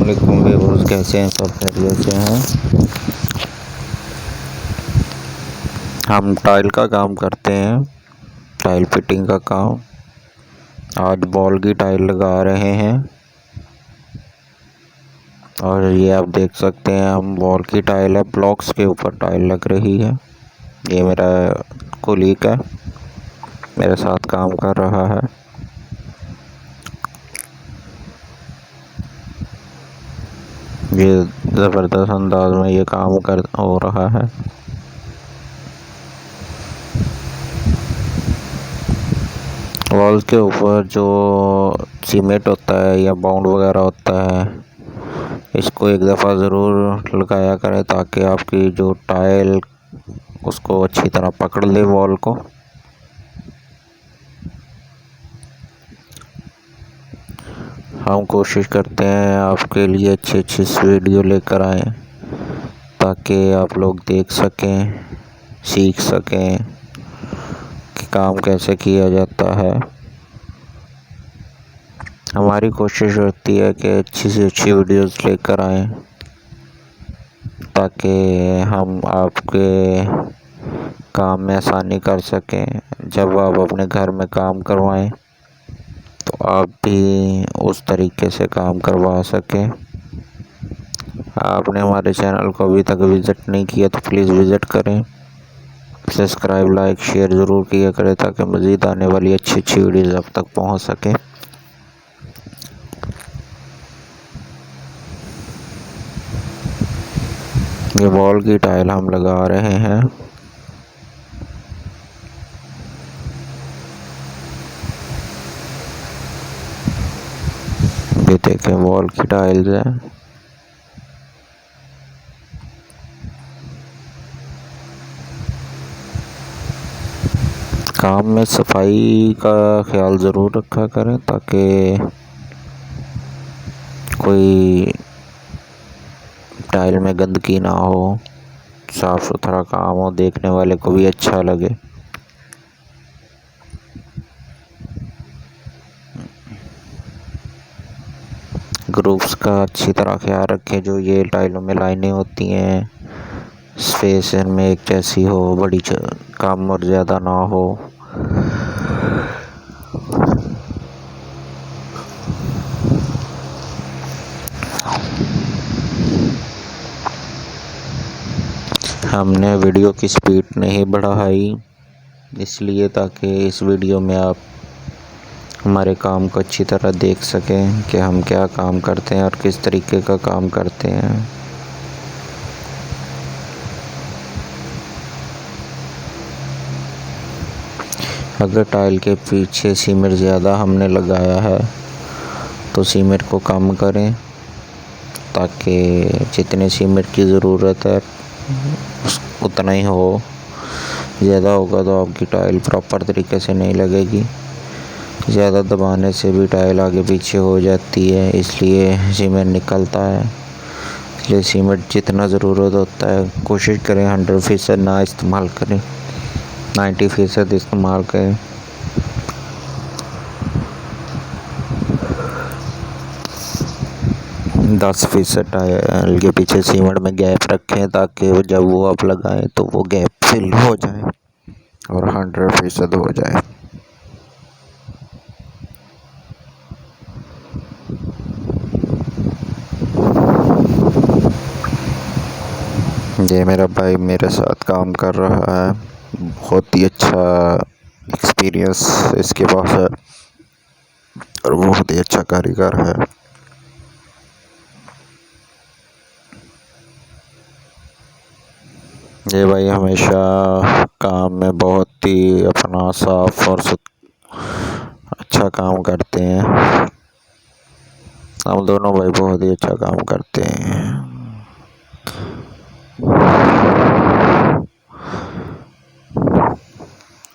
अस्सलामुअलैकुम व्यूअर्स, कैसे हैं सब? खैरियत से हैं। हम टाइल का काम करते हैं, टाइल फिटिंग का काम। आज वॉल की टाइल लगा रहे हैं और ये आप देख सकते हैं हम वॉल की टाइल है, ब्लॉक्स के ऊपर टाइल लग रही है। ये मेरा कोलीग है, मेरे साथ काम कर रहा है। ये ज़बरदस्त अंदाज में ये काम हो रहा है। वॉल के ऊपर जो सीमेंट होता है या बाउंड वगैरह होता है, इसको एक दफ़ा ज़रूर लगाया करें ताकि आपकी जो टाइल उसको अच्छी तरह पकड़ ले वॉल को। हम कोशिश करते हैं आपके लिए अच्छी अच्छी वीडियो लेकर आएँ ताकि आप लोग देख सकें, सीख सकें कि काम कैसे किया जाता है। हमारी कोशिश होती है कि अच्छी से अच्छी वीडियोस लेकर आएँ ताकि हम आपके काम में आसानी कर सकें। जब आप अपने घर में काम करवाएं तो आप भी उस तरीके से काम करवा सकें। आपने हमारे चैनल को अभी तक विज़िट नहीं किया तो प्लीज़ विज़िट करें। सब्सक्राइब, लाइक, शेयर ज़रूर किया करें ताकि मज़ीद आने वाली अच्छी अच्छी वीडियोज़ आप तक पहुंच सके। ये वॉल की टाइल हम लगा रहे हैं। ये देखें वॉल की टाइल्स है। काम में सफाई का ख्याल ज़रूर रखा करें ताकि कोई टाइल में गंदगी ना हो, साफ़ सुथरा काम हो, देखने वाले को भी अच्छा लगे। ग्रुप्स का अच्छी तरह ख्याल रखें। जो ये टाइलों में लाइनें होती हैं, स्पेस इनमें एक जैसी हो, बड़ी कम और ज़्यादा ना हो। हमने वीडियो की स्पीड नहीं बढ़ाई इसलिए ताकि इस वीडियो में आप हमारे काम को अच्छी तरह देख सकें कि हम क्या काम करते हैं और किस तरीके का काम करते हैं। अगर टाइल के पीछे सीमेंट ज़्यादा हमने लगाया है तो सीमेंट को कम करें ताकि जितने सीमेंट की ज़रूरत है उतना ही हो। ज़्यादा होगा तो आपकी टाइल प्रॉपर तरीके से नहीं लगेगी। ज़्यादा दबाने से भी टाइल आगे पीछे हो जाती है, इसलिए सीमेंट निकलता है। इसलिए सीमेंट जितना ज़रूरत होता है कोशिश करें 100% ना इस्तेमाल करें, 90% इस्तेमाल करें। दस फीसद टाइल के पीछे सीमेंट में गैप रखें ताकि जब वो आप लगाएं तो वो गैप फिल हो जाए और 100% हो जाए। ये मेरा भाई मेरे साथ काम कर रहा है, बहुत ही अच्छा एक्सपीरियंस इसके पास है और बहुत ही अच्छा कारीगर है। ये भाई हमेशा काम में बहुत ही अपना साफ और अच्छा काम करते हैं। हम दोनों भाई बहुत ही अच्छा काम करते हैं।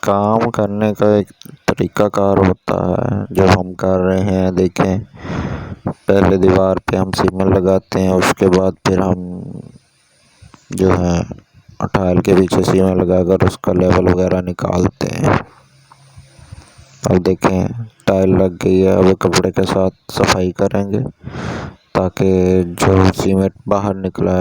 काम करने का एक तरीक़ाकार होता है। जब हम कर रहे हैं, देखें, पहले दीवार पे हम सीमेंट लगाते हैं, उसके बाद फिर हम जो है टाइल के पीछे सीमेंट लगाकर उसका लेवल वगैरह निकालते हैं। अब देखें टाइल लग गई है, अब कपड़े के साथ सफाई करेंगे ताकि जो सीमेंट बाहर निकला है